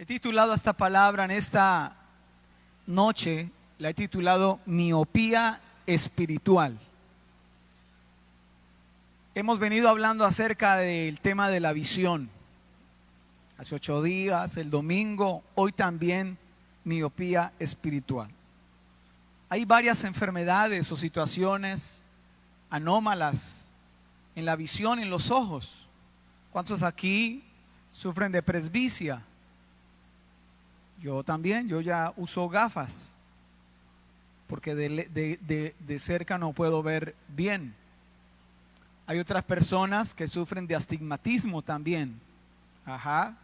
He titulado esta palabra en esta noche, la he titulado miopía espiritual. Hemos venido hablando acerca del tema de la visión. Hace 8 días, el domingo, hoy también miopía espiritual. Hay varias enfermedades o situaciones anómalas en la visión, en los ojos. ¿Cuántos aquí sufren de presbicia? Yo también, yo ya uso gafas porque de cerca no puedo ver bien. Hay otras personas que sufren de astigmatismo también. Ajá.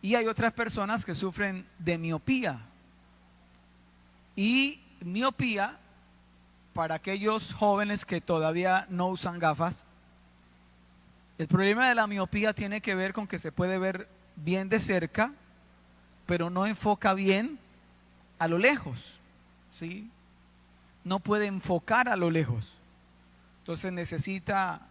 Y hay otras personas que sufren de miopía. Y miopía, para aquellos jóvenes que todavía no usan gafas, el problema de la miopía tiene que ver con que se puede ver bien de cerca, pero no enfoca bien a lo lejos, ¿sí? No puede enfocar a lo lejos. Entonces necesita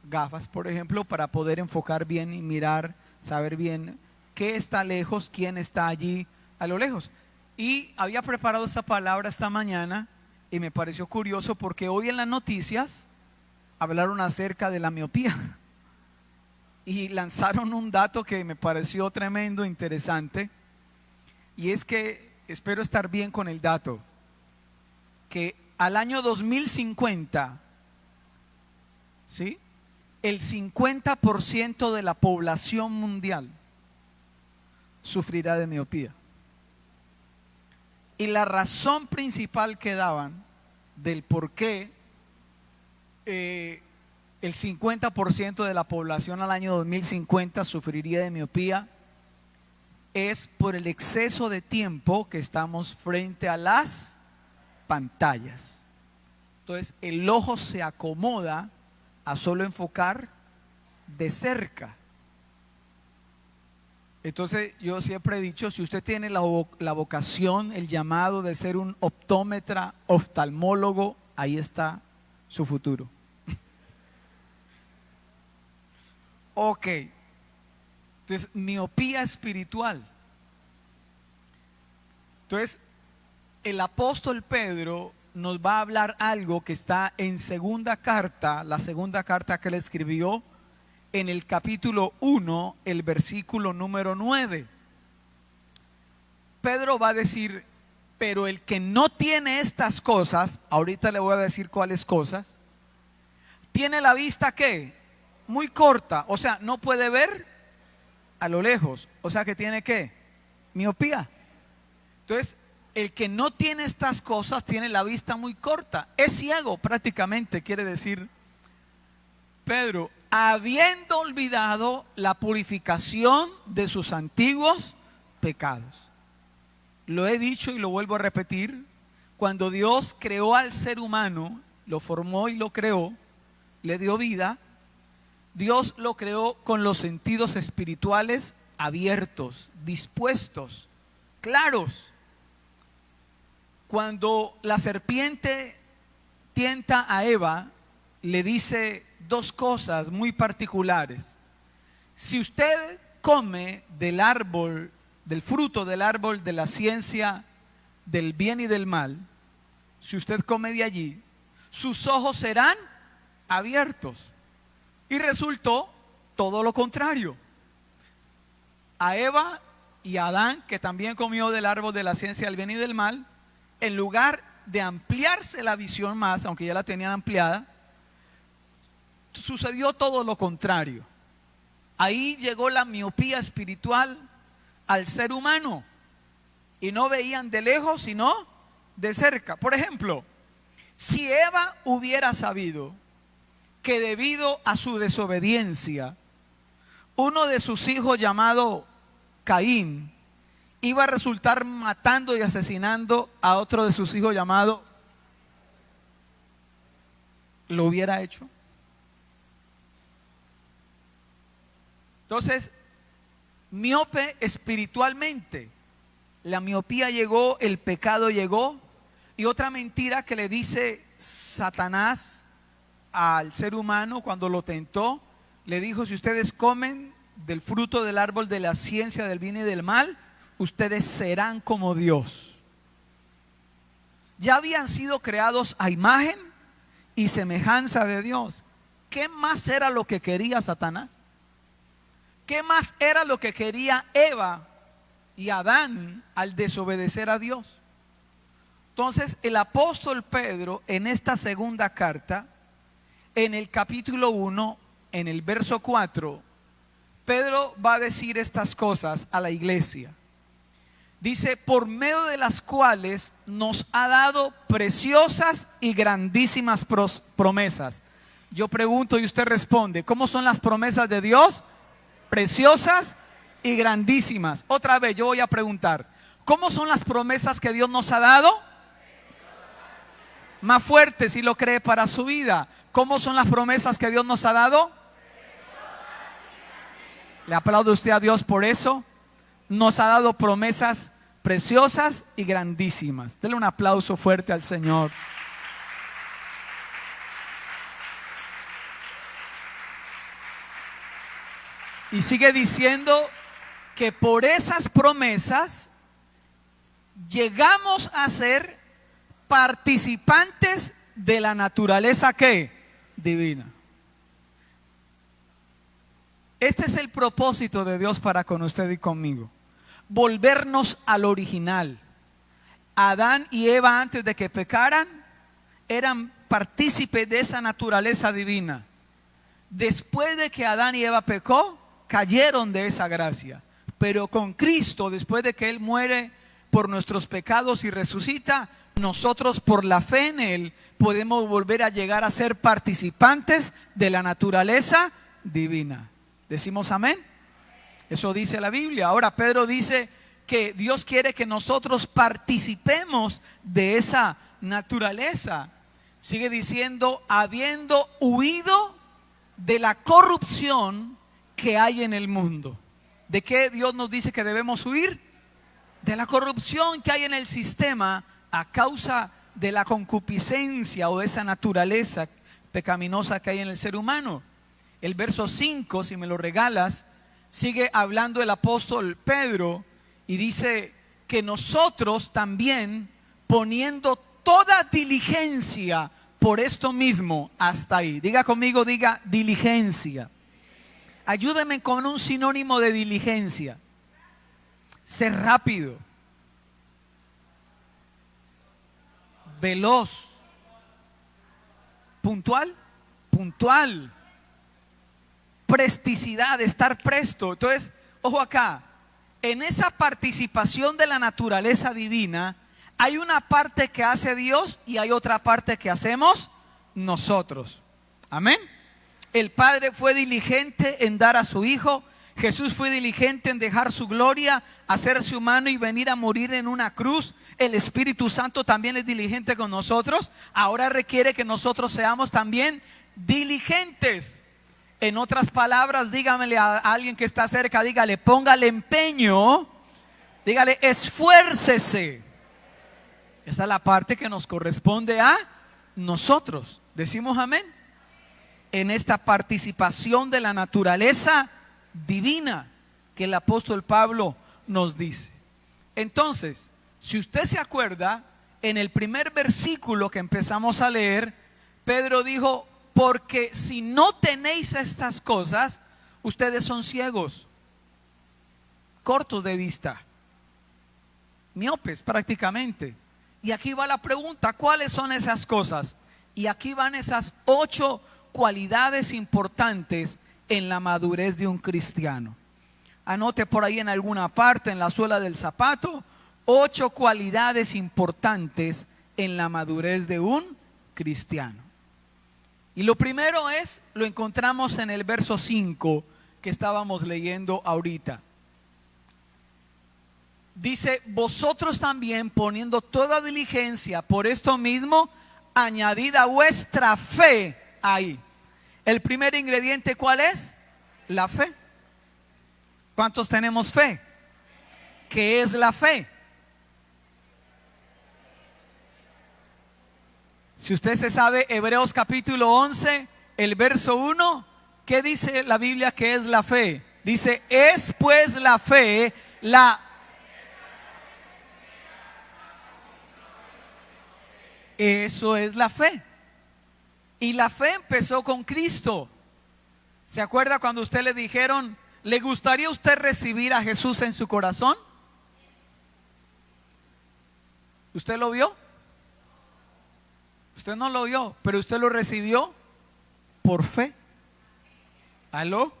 gafas, por ejemplo, para poder enfocar bien y mirar, saber bien qué está lejos, quién está allí a lo lejos. Y había preparado esta palabra esta mañana y me pareció curioso porque hoy en las noticias hablaron acerca de la miopía y lanzaron un dato que me pareció tremendo, interesante, y es que, espero estar bien con el dato, que al año 2050, ¿sí?, el 50% de la población mundial sufrirá de miopía. Y la razón principal que daban del por qué el 50% de la población al año 2050 sufriría de miopía es por el exceso de tiempo que estamos frente a las pantallas. Entonces el ojo se acomoda a solo enfocar de cerca. Entonces yo siempre he dicho, si usted tiene la vocación, el llamado de ser un optómetra, oftalmólogo, ahí está su futuro. Ok, entonces miopía espiritual. Entonces el apóstol Pedro nos va a hablar algo que está en segunda carta, la segunda carta que él escribió, en el capítulo 1, el versículo número 9. Pedro va a decir, pero el que no tiene estas cosas, ahorita le voy a decir cuáles cosas, tiene la vista ¿qué? Muy corta, o sea, no puede ver a lo lejos, o sea que tiene ¿qué? Miopía. Entonces, el que no tiene estas cosas tiene la vista muy corta, es ciego prácticamente, quiere decir Pedro, habiendo olvidado la purificación de sus antiguos pecados. Lo he dicho y lo vuelvo a repetir, cuando Dios creó al ser humano, lo formó y lo creó, le dio vida, Dios lo creó con los sentidos espirituales abiertos, dispuestos, claros. Cuando la serpiente tienta a Eva, le dice dos cosas muy particulares. Si usted come del árbol, del fruto del árbol de la ciencia del bien y del mal, si usted come de allí, sus ojos serán abiertos. Y resultó todo lo contrario. A Eva y a Adán, que también comió del árbol de la ciencia del bien y del mal, en lugar de ampliarse la visión más, aunque ya la tenían ampliada, sucedió todo lo contrario. Ahí llegó la miopía espiritual al ser humano y no veían de lejos sino de cerca. Por ejemplo, si Eva hubiera sabido que debido a su desobediencia uno de sus hijos llamado Caín iba a resultar matando y asesinando a otro de sus hijos llamado, ¿lo hubiera hecho? Entonces, miope espiritualmente. La miopía llegó, el pecado llegó. Y otra mentira que le dice Satanás al ser humano cuando lo tentó, le dijo, si ustedes comen del fruto del árbol de la ciencia del bien y del mal, ustedes serán como Dios. Ya habían sido creados a imagen y semejanza de Dios. ¿Qué más era lo que quería Satanás? ¿Qué más era lo que quería Eva y Adán al desobedecer a Dios? Entonces el apóstol Pedro, en esta segunda carta, en el capítulo 1, en el verso 4, Pedro va a decir estas cosas a la iglesia. Dice: por medio de las cuales nos ha dado preciosas y grandísimas promesas. Yo pregunto y usted responde: ¿cómo son las promesas de Dios? Preciosas y grandísimas. Otra vez yo voy a preguntar: ¿cómo son las promesas que Dios nos ha dado? Más fuerte si lo cree para su vida. ¿Cómo son las promesas que Dios nos ha dado? Le aplaudo usted a Dios por eso. Nos ha dado promesas preciosas y grandísimas. Dele un aplauso fuerte al Señor. Y sigue diciendo que por esas promesas llegamos a ser participantes de la naturaleza ¿qué? Divina. Este es el propósito de Dios para con usted y conmigo: volvernos al original. Adán y Eva, antes de que pecaran, eran partícipes de esa naturaleza divina. Después de que Adán y Eva pecó, cayeron de esa gracia. Pero con Cristo, después de que Él muere por nuestros pecados y resucita, nosotros por la fe en Él podemos volver a llegar a ser participantes de la naturaleza divina. ¿Decimos amén? Eso dice la Biblia. Ahora Pedro dice que Dios quiere que nosotros participemos de esa naturaleza. Sigue diciendo: habiendo huido de la corrupción que hay en el mundo. ¿De qué Dios nos dice que debemos huir? De la corrupción que hay en el sistema a causa de la concupiscencia o de esa naturaleza pecaminosa que hay en el ser humano. El verso 5, si me lo regalas, sigue hablando el apóstol Pedro y dice que nosotros también, poniendo toda diligencia por esto mismo, hasta ahí. Diga conmigo, diga diligencia. Ayúdeme con un sinónimo de diligencia. Ser rápido, veloz, puntual, presticidad, estar presto. Entonces, ojo acá, en esa participación de la naturaleza divina hay una parte que hace Dios y hay otra parte que hacemos nosotros. Amén. El Padre fue diligente en dar a su Hijo. Jesús fue diligente en dejar su gloria, hacerse humano y venir a morir en una cruz. El Espíritu Santo también es diligente con nosotros. Ahora requiere que nosotros seamos también diligentes. En otras palabras, dígamele a alguien que está cerca, dígale: póngale empeño, dígale: esfuércese. Esa es la parte que nos corresponde a nosotros. ¿Decimos amén? En esta participación de la naturaleza divina que el apóstol Pablo nos dice. Entonces, si usted se acuerda, en el primer versículo que empezamos a leer, Pedro dijo: porque si no tenéis estas cosas, ustedes son ciegos, cortos de vista, miopes prácticamente. Y aquí va la pregunta: ¿cuáles son esas cosas? Y aquí van esas 8 cualidades importantes en la madurez de un cristiano. Anote por ahí en alguna parte, en la suela del zapato, 8 cualidades importantes en la madurez de un cristiano. Y lo primero lo encontramos en el verso 5 que estábamos leyendo ahorita. Dice: vosotros también, poniendo toda diligencia por esto mismo, añadid a vuestra fe. Ahí. El primer ingrediente, ¿cuál es? La fe. ¿Cuántos tenemos fe? ¿Qué es la fe? Si usted se sabe Hebreos capítulo 11, el verso 1, ¿qué dice la Biblia que es la fe? Dice, es pues la fe, eso es la fe. Y la fe empezó con Cristo. ¿Se acuerda cuando usted le dijeron, ¿le gustaría usted recibir a Jesús en su corazón? ¿Usted lo vio? Usted no lo vio, pero usted lo recibió por fe. ¿Aló?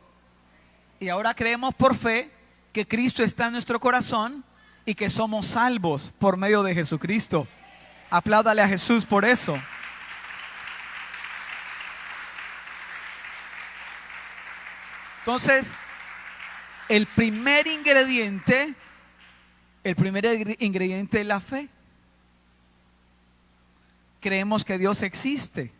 Y ahora creemos por fe que Cristo está en nuestro corazón y que somos salvos por medio de Jesucristo. Apláudale a Jesús por eso. Entonces, el primer ingrediente es la fe. Creemos que Dios existe.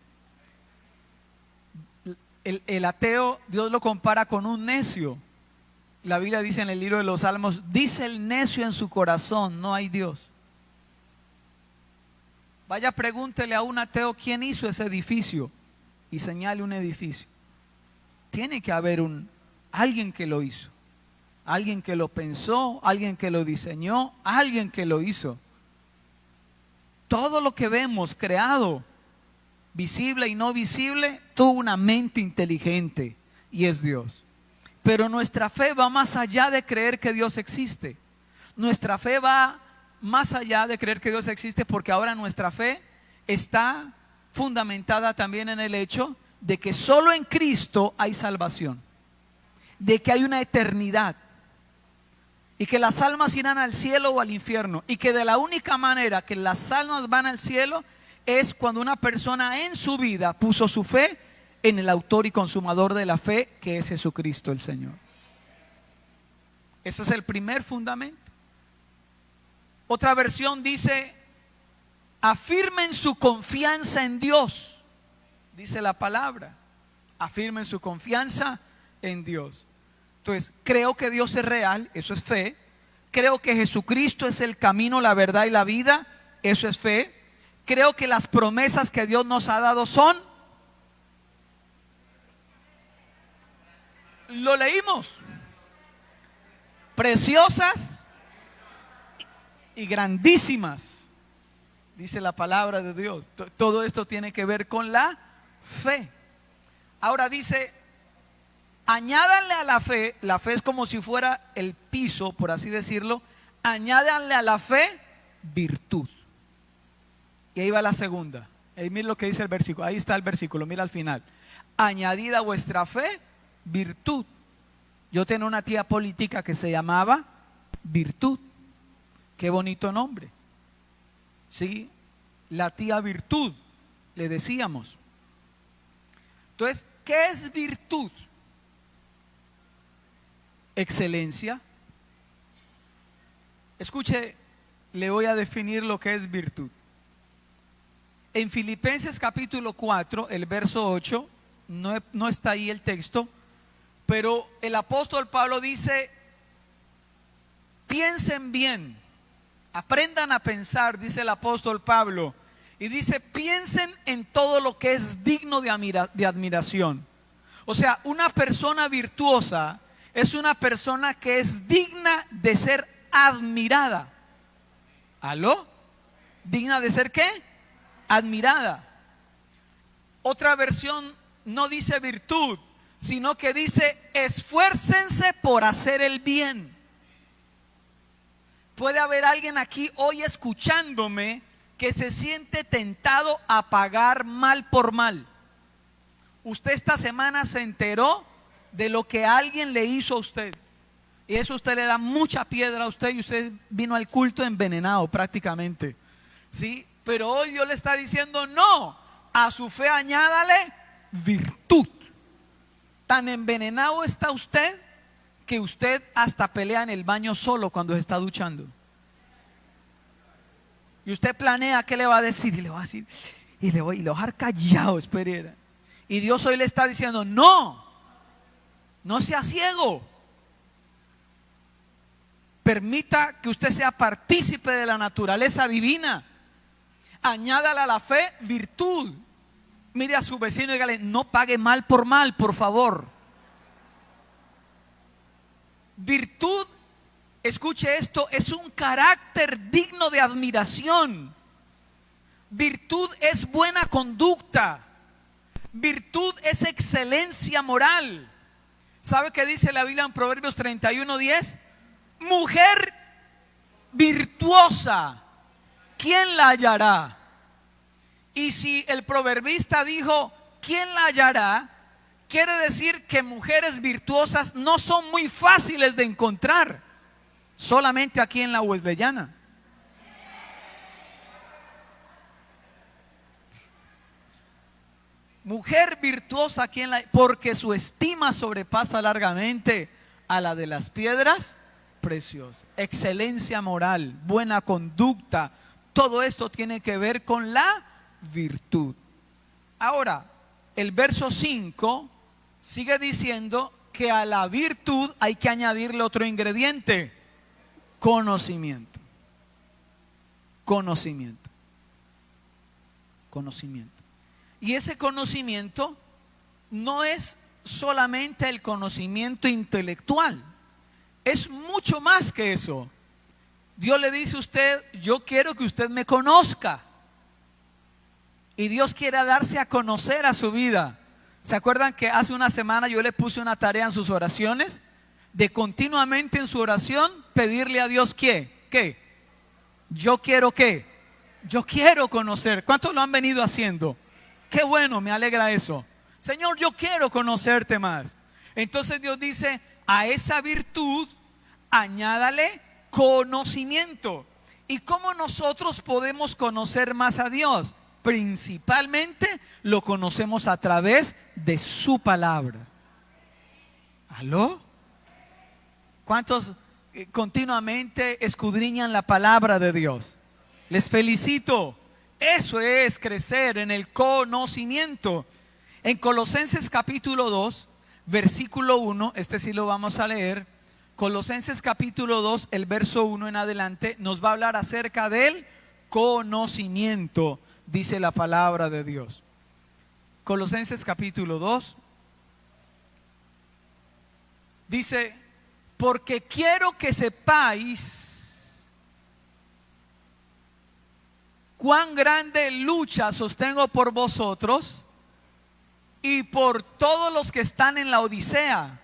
El ateo, Dios lo compara con un necio. La Biblia dice en el libro de los Salmos, dice el necio en su corazón, no hay Dios. Vaya, pregúntele a un ateo quién hizo ese edificio y señale un edificio. Tiene que haber alguien que lo hizo, alguien que lo pensó, alguien que lo diseñó, alguien que lo hizo. Todo lo que vemos creado, visible y no visible, tuvo una mente inteligente y es Dios. Pero nuestra fe va más allá de creer que Dios existe. Nuestra fe va más allá de creer que Dios existe, porque ahora nuestra fe está fundamentada también en el hecho de que solo en Cristo hay salvación, de que hay una eternidad y que las almas irán al cielo o al infierno, y que de la única manera que las almas van al cielo es cuando una persona en su vida puso su fe en el autor y consumador de la fe, que es Jesucristo el Señor. Ese es el primer fundamento. Otra versión dice, afirmen su confianza en Dios. Dice la palabra, afirmen su confianza en Dios. Entonces, creo que Dios es real, eso es fe. Creo que Jesucristo es el camino, la verdad y la vida, eso es fe. Creo que las promesas que Dios nos ha dado son, lo leímos, preciosas y grandísimas, dice la palabra de Dios. Todo esto tiene que ver con la fe. Ahora dice, añádanle a la fe es como si fuera el piso, por así decirlo, añádanle a la fe virtud. Y ahí va la segunda. Ahí mira lo que dice el versículo, ahí está el versículo, mira al final. Añadida a vuestra fe, virtud. Yo tenía una tía política que se llamaba Virtud. Qué bonito nombre. Sí, la tía Virtud, le decíamos. Entonces, ¿qué es virtud? Excelencia. Escuche, le voy a definir lo que es virtud. En Filipenses capítulo 4, el verso 8, no está ahí el texto, pero el apóstol Pablo dice, piensen bien, aprendan a pensar, dice el apóstol Pablo, y dice, piensen en todo lo que es digno de admiración. O sea, una persona virtuosa es una persona que es digna de ser admirada. ¿Aló? ¿Digna de ser qué? Admirada. Otra versión no dice virtud, sino que dice, esfuércense por hacer el bien. Puede haber alguien aquí hoy escuchándome que se siente tentado a pagar mal por mal. Usted esta semana se enteró de lo que alguien le hizo a usted, y eso usted le da mucha piedra a usted, y usted vino al culto envenenado prácticamente, ¿sí? Pero hoy Dios le está diciendo, no, a su fe añádale virtud. Tan envenenado está usted que usted hasta pelea en el baño solo cuando se está duchando. Y usted planea qué le va a decir, y le va a decir, y le voy a dejar callado, espera. Y Dios hoy le está diciendo, no sea ciego. Permita que usted sea partícipe de la naturaleza divina. Añádale a la fe virtud. Mire a su vecino y dígale, no pague mal, por favor. Virtud, escuche esto, es un carácter digno de admiración. Virtud es buena conducta. Virtud es excelencia moral. ¿Sabe qué dice la Biblia en Proverbios 31:10? Mujer virtuosa, ¿quién la hallará? Y si el proverbista dijo, ¿quién la hallará? Quiere decir que mujeres virtuosas no son muy fáciles de encontrar, solamente aquí en la Wesleyana. Mujer virtuosa, ¿quién la? Porque su estima sobrepasa largamente a la de las piedras preciosas. Excelencia moral, buena conducta, todo esto tiene que ver con la virtud. Ahora, el verso 5 sigue diciendo que a la virtud hay que añadirle otro ingrediente: conocimiento. Conocimiento. Conocimiento. Y ese conocimiento no es solamente el conocimiento intelectual, es mucho más que eso. Dios le dice a usted, yo quiero que usted me conozca. Y Dios quiere darse a conocer a su vida. ¿Se acuerdan que hace una semana yo le puse una tarea en sus oraciones? De continuamente en su oración pedirle a Dios ¿qué? Yo quiero ¿qué? Yo quiero conocer. ¿Cuántos lo han venido haciendo? Qué bueno, me alegra eso. Señor, yo quiero conocerte más. Entonces Dios dice, a esa virtud añádale conocimiento. ¿Y cómo nosotros podemos conocer más a Dios? Principalmente lo conocemos a través de su palabra. ¿Aló? ¿Cuántos continuamente escudriñan la palabra de Dios? Les felicito. Eso es crecer en el conocimiento. En Colosenses capítulo 2, versículo 1, este sí lo vamos a leer. Colosenses capítulo 2, el verso 1 en adelante, nos va a hablar acerca del conocimiento, dice la palabra de Dios. Colosenses capítulo 2 dice, porque quiero que sepáis cuán grande lucha sostengo por vosotros y por todos los que están en la Odisea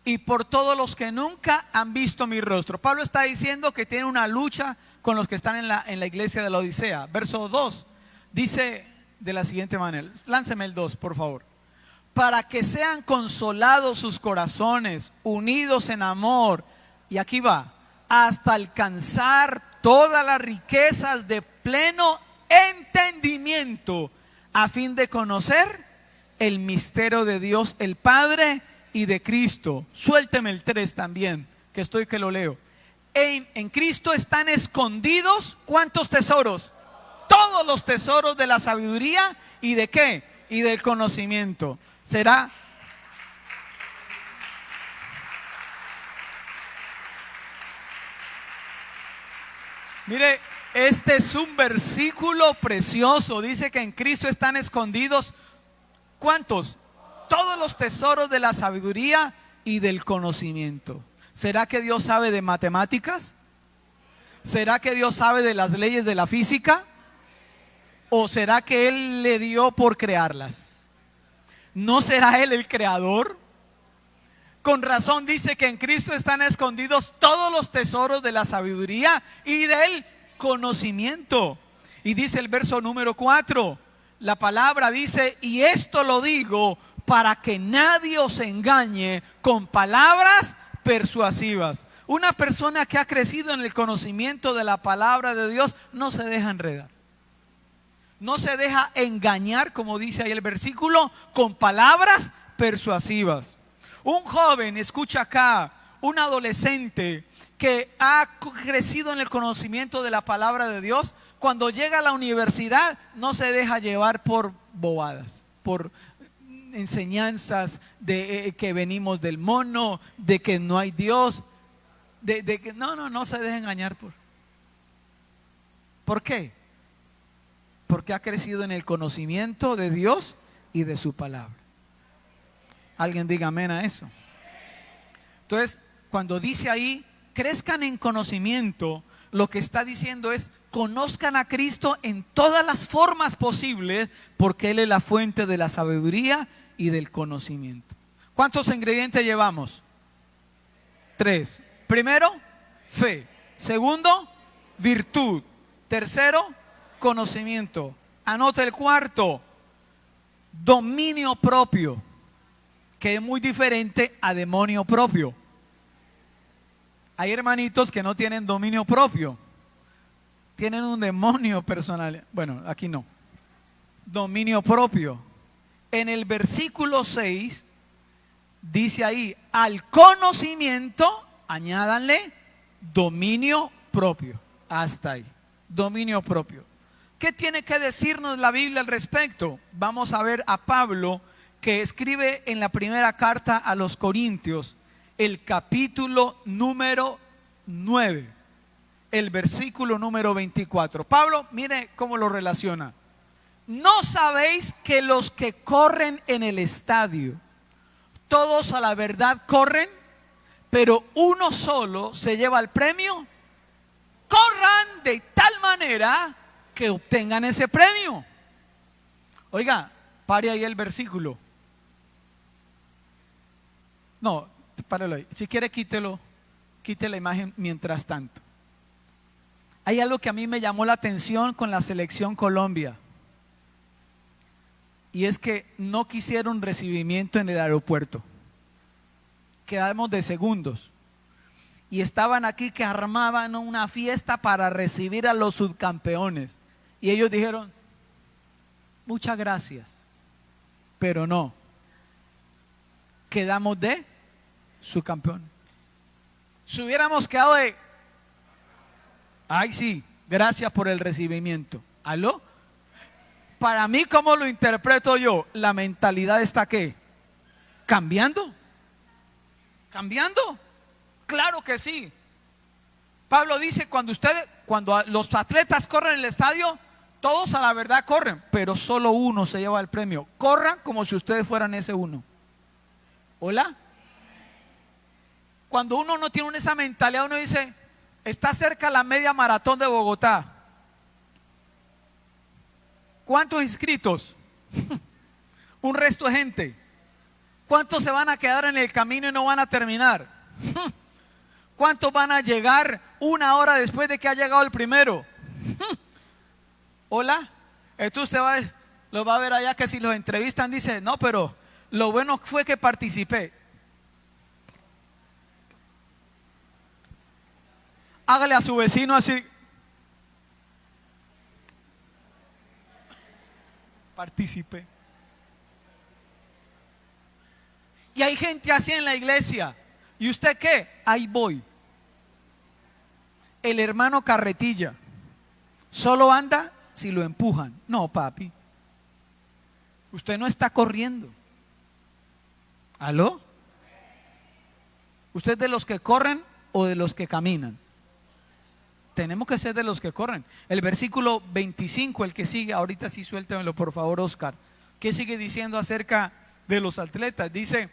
y por todos los que nunca han visto mi rostro. Pablo está diciendo que tiene una lucha con los que están en la iglesia de la Odisea. Verso 2 dice de la siguiente manera, lánceme el 2 por favor. Para que sean consolados sus corazones, unidos en amor, y aquí va, hasta alcanzar todas las riquezas de pleno entendimiento, a fin de conocer el misterio de Dios el Padre y de Cristo. Suélteme el 3 también, que estoy que lo leo. En Cristo están escondidos, ¿cuántos tesoros? Todos los tesoros de la sabiduría y de ¿qué? Y del conocimiento. ¿Será? Mire, este es un versículo precioso. Dice que en Cristo están escondidos ¿cuántos? Todos los tesoros de la sabiduría y del conocimiento. ¿Será que Dios sabe de matemáticas? ¿Será que Dios sabe de las leyes de la física? ¿O será que Él le dio por crearlas? ¿No será Él el creador? Con razón dice que en Cristo están escondidos todos los tesoros de la sabiduría y del conocimiento. Y dice el verso número 4, la palabra dice, y esto lo digo para que nadie os engañe con palabras persuasivas. Una persona que ha crecido en el conocimiento de la palabra de Dios no se deja enredar. No se deja engañar, como dice ahí el versículo, con palabras persuasivas. Un joven, escucha acá, un adolescente que ha crecido en el conocimiento de la palabra de Dios, cuando llega a la universidad no se deja llevar por bobadas, por enseñanzas de que venimos del mono, de que no hay Dios, de que no se deja engañar ¿por qué? Porque ha crecido en el conocimiento de Dios y de su palabra. Alguien diga amén a eso. Entonces, cuando dice ahí, crezcan en conocimiento, lo que está diciendo es, conozcan a Cristo en todas las formas posibles, porque Él es la fuente de la sabiduría y del conocimiento. ¿Cuántos ingredientes llevamos? 3. Primero, fe. Segundo, virtud. Tercero, conocimiento. Anote el cuarto, dominio propio, que es muy diferente a demonio propio. Hay hermanitos que no tienen dominio propio, tienen un demonio personal. Bueno, aquí no. Dominio propio. En el versículo 6 dice ahí, al conocimiento añádanle dominio propio. Hasta ahí, dominio propio. ¿Qué tiene que decirnos la Biblia al respecto? Vamos a ver a Pablo, que escribe en la primera carta a los Corintios, el capítulo número 9, el versículo número 24. Pablo, mire cómo lo relaciona. ¿No sabéis que los que corren en el estadio, todos a la verdad corren, pero uno solo se lleva el premio? Corran de tal manera que obtengan ese premio. Oiga, pare ahí el versículo. No, páralo ahí. Si quiere, quítelo, quite la imagen mientras tanto. Hay algo que a mí me llamó la atención con la selección Colombia, y es que no quisieron recibimiento en el aeropuerto. Quedamos de segundos y estaban aquí que armaban una fiesta para recibir a los subcampeones, y ellos dijeron muchas gracias, pero no, quedamos de subcampeones. Si hubiéramos quedado de ay sí, gracias por el recibimiento. ¿Aló? Para mí, ¿cómo lo interpreto yo? La mentalidad está ¿qué? ¿Cambiando? ¿Cambiando? Claro que sí. Pablo dice, cuando los atletas corren en el estadio, todos a la verdad corren, pero solo uno se lleva el premio. Corran como si ustedes fueran ese uno. ¿Hola? Cuando uno no tiene esa mentalidad, uno dice, está cerca la media maratón de Bogotá. ¿Cuántos inscritos? Un resto de gente. ¿Cuántos se van a quedar en el camino y no van a terminar? ¿Cuántos van a llegar una hora después de que ha llegado el primero? ¿Hola? Esto usted lo va a ver allá, que si los entrevistan dice, no, pero lo bueno fue que participé. Hágale a su vecino así. Participé. Y hay gente así en la iglesia. ¿Y usted qué? Ahí voy. El hermano carretilla solo anda si lo empujan. No, papi, usted no está corriendo. ¿Aló? ¿Usted es de los que corren o de los que caminan? Tenemos que ser de los que corren. El versículo 25, el que sigue, ahorita sí suéltemelo por favor, Oscar. ¿Qué sigue diciendo acerca de los atletas? Dice,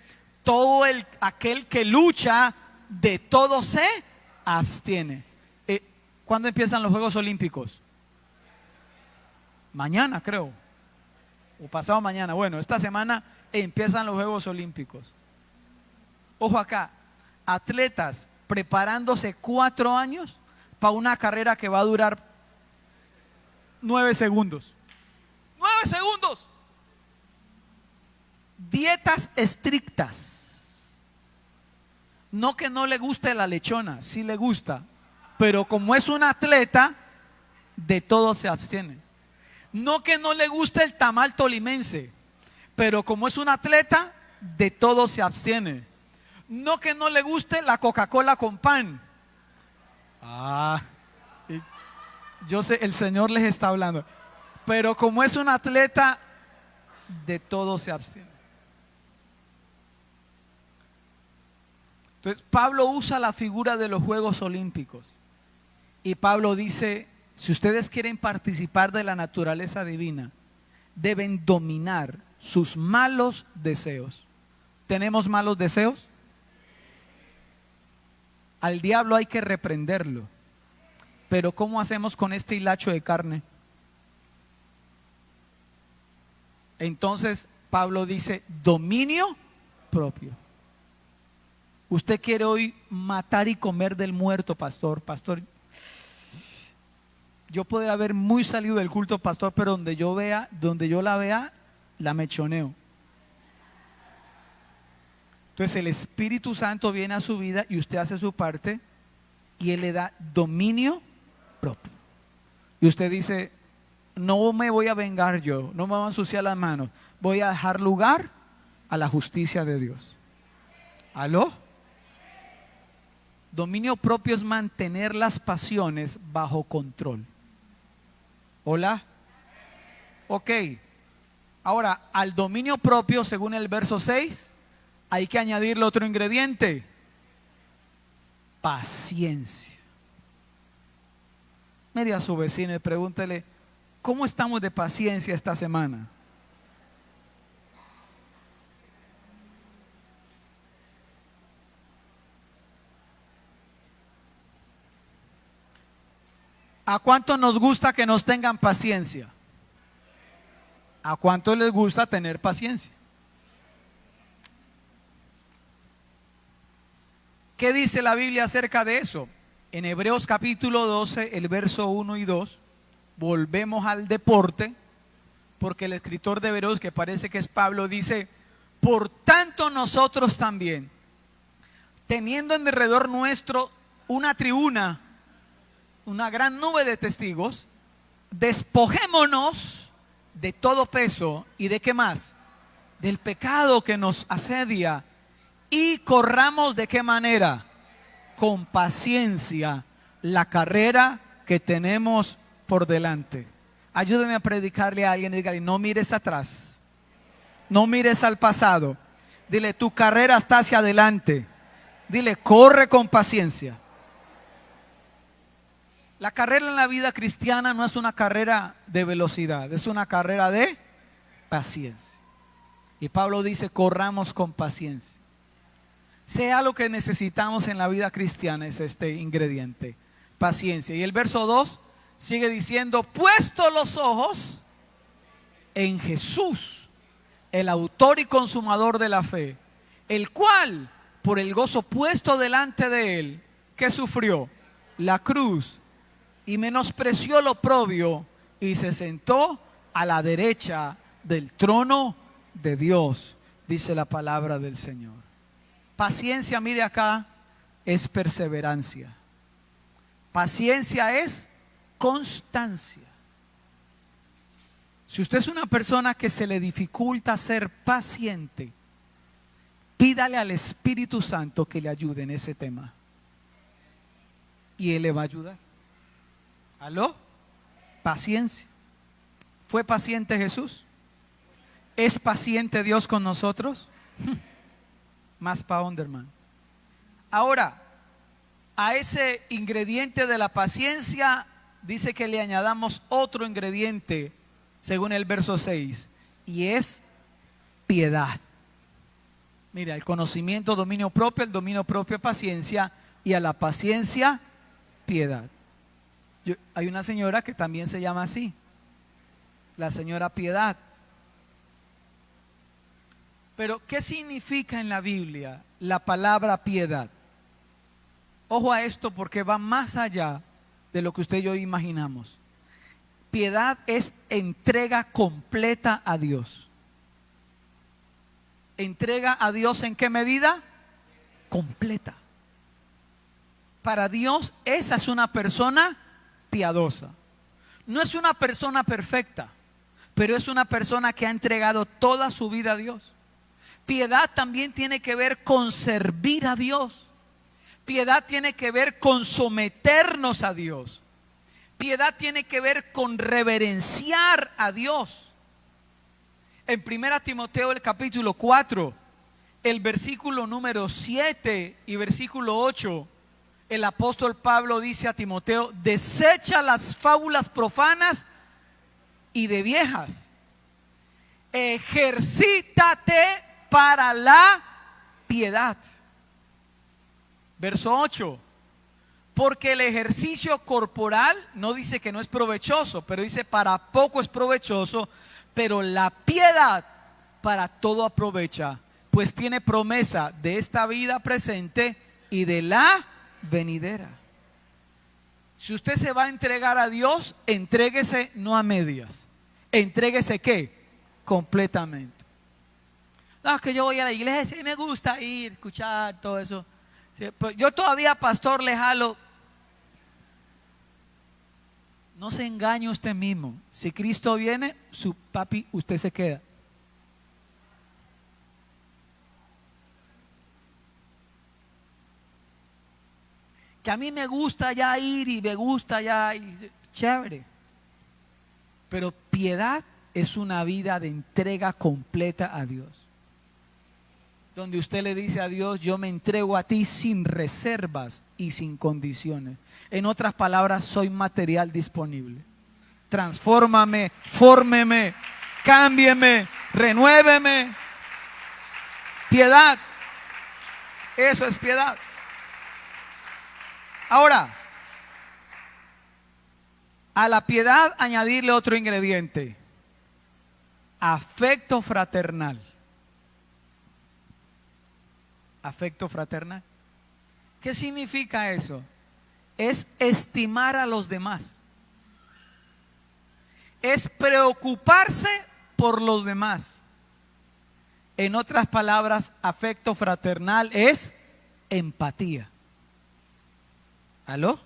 aquel que lucha, de todo se abstiene. ¿Cuándo empiezan los Juegos Olímpicos? Mañana, creo, o pasado mañana. Bueno, esta semana empiezan los Juegos Olímpicos. Ojo acá, atletas preparándose 4 años para una carrera que va a durar 9 segundos. 9 segundos. Dietas estrictas. No que no le guste la lechona, sí le gusta, pero como es un atleta, de todo se abstiene. No que no le guste el tamal tolimense, pero como es un atleta, de todo se abstiene. No que no le guste la Coca-Cola con pan. Yo sé, el Señor les está hablando, pero como es un atleta, de todo se abstiene. Entonces Pablo usa la figura de los Juegos Olímpicos, y Pablo dice, si ustedes quieren participar de la naturaleza divina, deben dominar sus malos deseos. ¿Tenemos malos deseos? Al diablo hay que reprenderlo. Pero ¿cómo hacemos con este hilacho de carne? Entonces Pablo dice dominio propio. Usted quiere hoy matar y comer del muerto, pastor. Pastor, yo podría haber muy salido del culto, pastor, pero donde yo la vea, la mechoneo. Entonces el Espíritu Santo viene a su vida y usted hace su parte y Él le da dominio propio. Y usted dice, no me voy a vengar yo, no me voy a ensuciar las manos, voy a dejar lugar a la justicia de Dios. ¿Aló? Dominio propio es mantener las pasiones bajo control. ¿Hola? Ok. Ahora, al dominio propio, según el verso 6, hay que añadirle otro ingrediente: paciencia. Mire a su vecino y pregúntele, ¿cómo estamos de paciencia esta semana? ¿A cuánto nos gusta que nos tengan paciencia? ¿A cuánto les gusta tener paciencia? ¿Qué dice la Biblia acerca de eso? En Hebreos capítulo 12, el verso 1 y 2, volvemos al deporte, porque el escritor de Hebreos, que parece que es Pablo, dice, por tanto nosotros también, teniendo en derredor nuestro una tribuna, una gran nube de testigos, despojémonos de todo peso y de qué más, del pecado que nos asedia, y corramos de qué manera, con paciencia la carrera que tenemos por delante. Ayúdeme a predicarle a alguien y dígale, no mires atrás, no mires al pasado, dile, tu carrera está hacia adelante, dile, corre con paciencia. La carrera en la vida cristiana no es una carrera de velocidad, es una carrera de paciencia. Y Pablo dice, corramos con paciencia. Sea lo que necesitamos en la vida cristiana, es este ingrediente, paciencia. Y el verso 2 sigue diciendo, puesto los ojos en Jesús, el autor y consumador de la fe, el cual, por el gozo puesto delante de él, ¿qué sufrió? La cruz, y menospreció lo oprobio, y se sentó a la derecha del trono de Dios, dice la palabra del Señor. Paciencia, mire acá, es perseverancia. Paciencia es constancia. Si usted es una persona que se le dificulta ser paciente, pídale al Espíritu Santo que le ayude en ese tema. Y Él le va a ayudar. ¿Aló? Paciencia. ¿Fue paciente Jesús? ¿Es paciente Dios con nosotros? Más pa' onda, hermano. Ahora, a ese ingrediente de la paciencia dice que le añadamos otro ingrediente según el verso 6, y es piedad. Mira, el conocimiento, dominio propio, el dominio propio, paciencia, y a la paciencia, piedad. Hay una señora que también se llama así, la señora Piedad. Pero ¿qué significa en la Biblia la palabra piedad? Ojo a esto, porque va más allá de lo que usted y yo imaginamos. Piedad es entrega completa a Dios. ¿Entrega a Dios en qué medida? Completa. Para Dios esa es una persona piadosa. No es una persona perfecta, pero es una persona que ha entregado toda su vida a Dios. Piedad también tiene que ver con servir a Dios. Piedad tiene que ver con someternos a Dios. Piedad tiene que ver con reverenciar a Dios. En 1 Timoteo el capítulo 4, el versículo número 7 y versículo 8, el apóstol Pablo dice a Timoteo, desecha las fábulas profanas y de viejas. Ejercítate para la piedad. Verso 8, Porque el ejercicio corporal no dice que no es provechoso, pero dice para poco es provechoso, pero la piedad para todo aprovecha, pues tiene promesa de esta vida presente y de la venidera. Si usted se va a entregar a Dios, entréguese no a medias, entréguese ¿qué? Completamente. No, es que yo voy a la iglesia y me gusta ir, escuchar todo eso. Sí, pues yo todavía, pastor, le jalo. No se engañe usted mismo. Si Cristo viene, su papi, usted se queda. Que a mí me gusta ya ir y me gusta ya, chévere. Pero piedad es una vida de entrega completa a Dios. Donde usted le dice a Dios, yo me entrego a ti sin reservas y sin condiciones. En otras palabras, soy material disponible. Transfórmame, fórmeme, cámbieme, renuéveme. Piedad. Eso es piedad. Ahora, a la piedad añadirle otro ingrediente: afecto fraternal. Afecto fraternal. ¿Qué significa eso? Es estimar a los demás. Es preocuparse por los demás. En otras palabras, afecto fraternal es empatía. ¿Aló?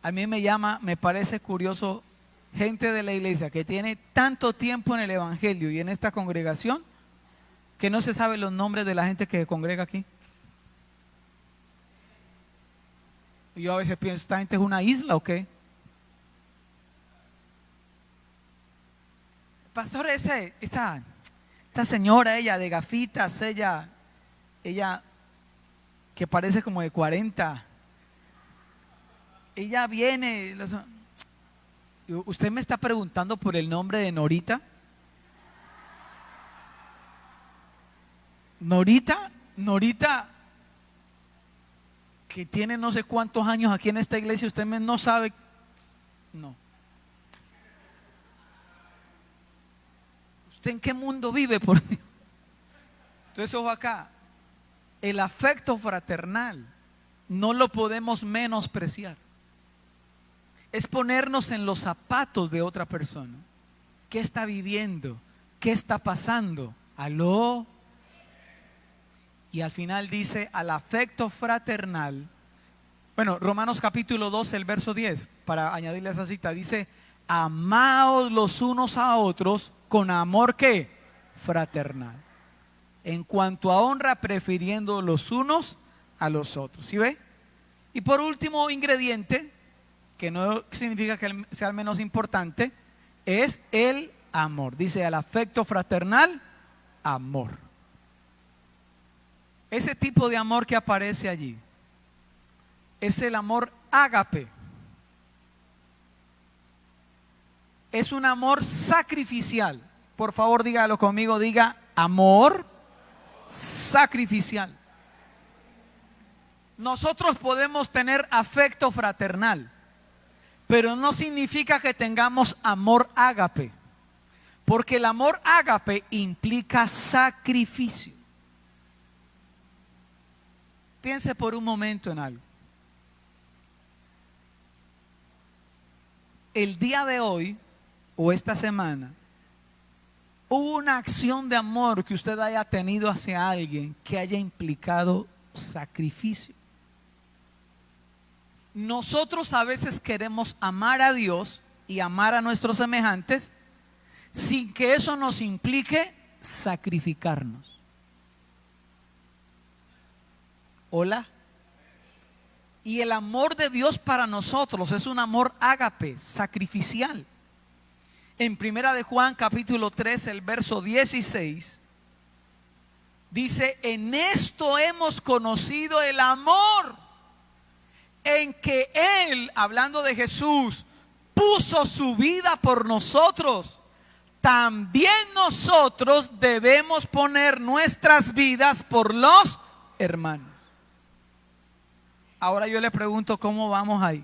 A mí me parece curioso gente de la iglesia que tiene tanto tiempo en el evangelio y en esta congregación que no se sabe los nombres de la gente que congrega aquí. Y yo a veces pienso, ¿esta gente es una isla o qué? Pastor, esta señora, ella de gafitas, ella que parece como de 40, ella viene. ¿Usted me está preguntando por el nombre de Norita? Norita, que tiene no sé cuántos años aquí en esta iglesia, usted no sabe. No. ¿Usted en qué mundo vive, por Dios? Entonces, ojo acá, el afecto fraternal no lo podemos menospreciar. Es ponernos en los zapatos de otra persona. ¿Qué está viviendo? ¿Qué está pasando? ¿Aló? Y al final dice, al afecto fraternal. Bueno, Romanos capítulo 12, el verso 10, para añadirle esa cita, dice, amaos los unos a otros con amor ¿qué? Fraternal. En cuanto a honra, prefiriendo los unos a los otros. ¿Sí ve? Y por último ingrediente, que no significa que sea el menos importante, es el amor. Dice, al afecto fraternal, amor. Ese tipo de amor que aparece allí es el amor ágape. Es un amor sacrificial. Por favor, dígalo conmigo, diga amor sacrificial. Nosotros podemos tener afecto fraternal, pero no significa que tengamos amor ágape, porque el amor ágape implica sacrificio. Piense por un momento en algo. El día de hoy o esta semana, ¿hubo una acción de amor que usted haya tenido hacia alguien que haya implicado sacrificio? Nosotros a veces queremos amar a Dios y amar a nuestros semejantes sin que eso nos implique sacrificarnos. Hola. Y el amor de Dios para nosotros es un amor ágape, sacrificial. En Primera de Juan capítulo 3, el verso 16, dice, en esto hemos conocido el amor, en que Él, hablando de Jesús, puso su vida por nosotros. También nosotros debemos poner nuestras vidas por los hermanos. Ahora yo le pregunto, ¿cómo vamos ahí?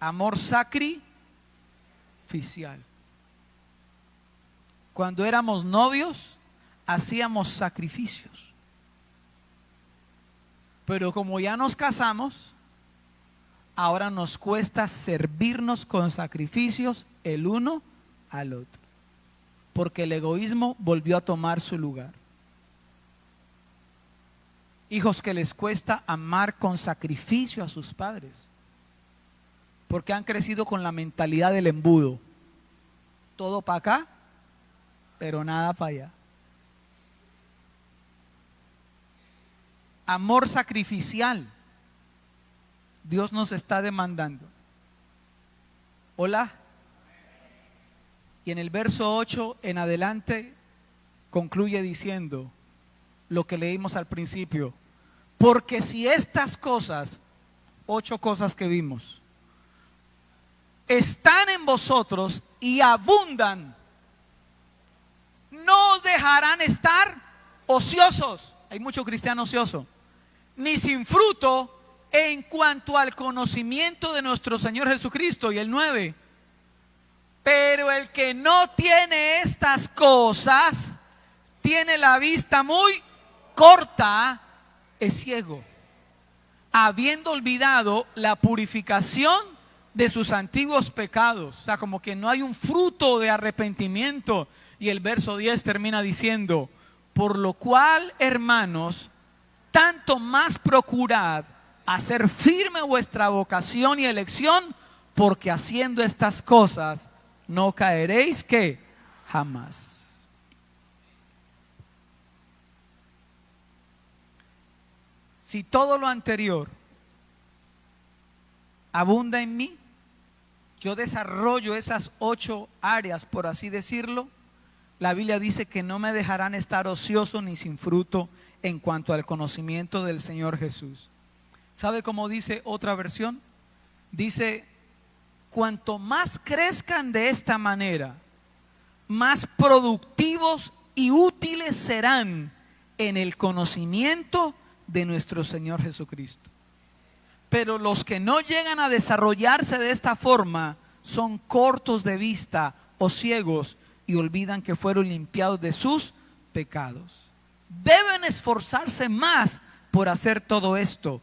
Amor sacrificial. Cuando éramos novios, hacíamos sacrificios. Pero como ya nos casamos, ahora nos cuesta servirnos con sacrificios el uno al otro. Porque el egoísmo volvió a tomar su lugar. Hijos que les cuesta amar con sacrificio a sus padres. Porque han crecido con la mentalidad del embudo. Todo para acá, pero nada para allá. Amor sacrificial. Dios nos está demandando. Hola. Y en el verso 8 en adelante concluye diciendo lo que leímos al principio. Porque si estas cosas, 8 cosas que vimos, están en vosotros y abundan, no os dejarán estar ociosos. Hay mucho cristiano ocioso. Ni sin fruto en cuanto al conocimiento de nuestro Señor Jesucristo. Y el 9. Pero el que no tiene estas cosas, tiene la vista muy corta, es ciego, habiendo olvidado la purificación de sus antiguos pecados. O sea, como que no hay un fruto de arrepentimiento. Y el verso 10 termina diciendo: por lo cual, hermanos, tanto más procurad hacer firme vuestra vocación y elección, porque haciendo estas cosas no caeréis, ¿qué? Jamás. Si todo lo anterior abunda en mí, yo desarrollo esas 8 áreas, por así decirlo. La Biblia dice que no me dejarán estar ocioso ni sin fruto en cuanto al conocimiento del Señor Jesús. ¿Sabe cómo dice otra versión? Dice: cuanto más crezcan de esta manera, más productivos y útiles serán en el conocimiento de nuestro Señor Jesucristo. Pero los que no llegan a desarrollarse de esta forma son cortos de vista o ciegos y olvidan que fueron limpiados de sus pecados. Deben esforzarse más por hacer todo esto.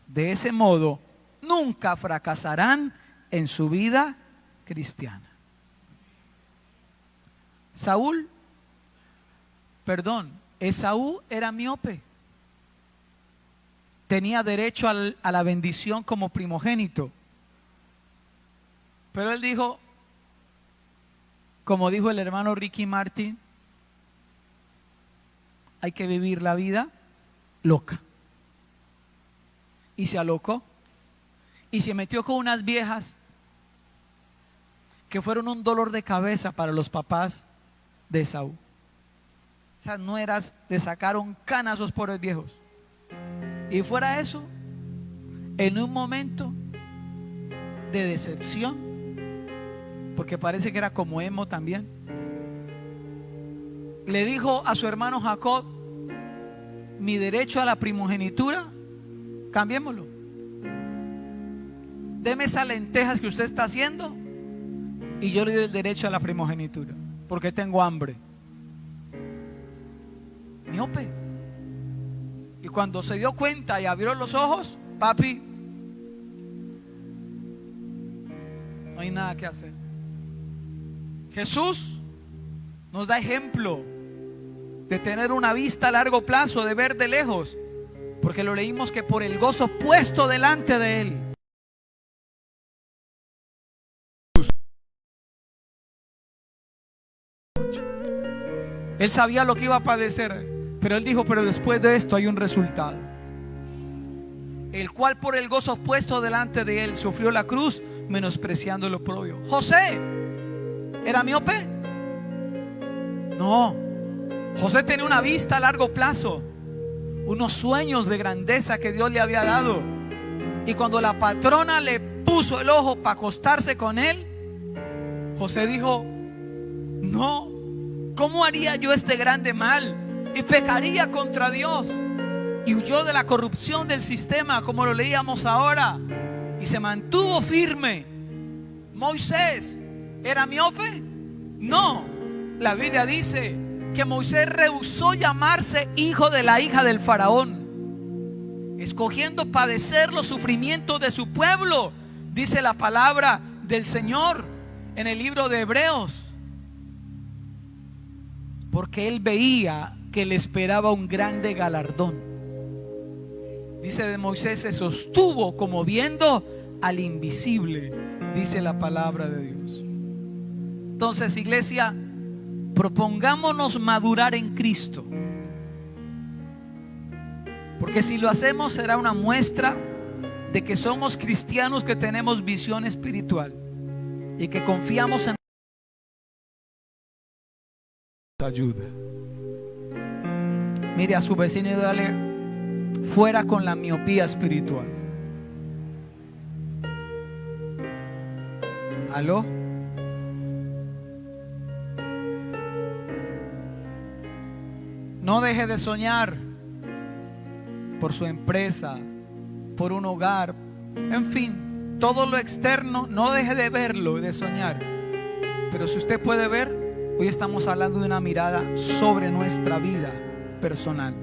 De ese modo, nunca fracasarán en su vida cristiana. Esaú era miope. Tenía derecho a la bendición como primogénito. Pero él dijo, como dijo el hermano Ricky Martin, hay que vivir la vida loca. Y se alocó. Y se metió con unas viejas que fueron un dolor de cabeza para los papás de Esaú. Esas nueras le sacaron canas a esos pobres viejos. Y fuera eso, en un momento de decepción, porque parece que era como emo también, le dijo a su hermano Jacob: mi derecho a la primogenitura, cambiémoslo. Deme esas lentejas que usted está haciendo y yo le doy el derecho a la primogenitura, porque tengo hambre. Miope. Y cuando se dio cuenta y abrió los ojos, papi, no hay nada que hacer. Jesús nos da ejemplo de tener una vista a largo plazo, de ver de lejos, porque lo leímos que por el gozo puesto delante de él, él sabía lo que iba a padecer. Pero él dijo: pero después de esto hay un resultado, el cual por el gozo puesto delante de él sufrió la cruz, menospreciando lo propio. José era miope. No, José tenía una vista a largo plazo, unos sueños de grandeza que Dios le había dado. Y cuando la patrona le puso el ojo para acostarse con él, José dijo: no, ¿cómo haría yo este grande mal? Y pecaría contra Dios. Y huyó de la corrupción del sistema, como lo leíamos ahora, y se mantuvo firme. Moisés, ¿era miope? No, la Biblia dice que Moisés rehusó llamarse hijo de la hija del faraón, escogiendo padecer los sufrimientos de su pueblo, dice la palabra del Señor en el libro de Hebreos, porque él veía que le esperaba un grande galardón. Dice de Moisés: se sostuvo como viendo al invisible, dice la palabra de Dios. Entonces, iglesia, propongámonos madurar en Cristo, porque si lo hacemos será una muestra de que somos cristianos que tenemos visión espiritual y que confiamos en ayuda. Mire a su vecino y dale: fuera con la miopía espiritual. ¿Aló? No deje de soñar por su empresa, por un hogar, en fin, todo lo externo. No deje de verlo y de soñar. Pero si usted puede ver, hoy estamos hablando de una mirada sobre nuestra vida personal.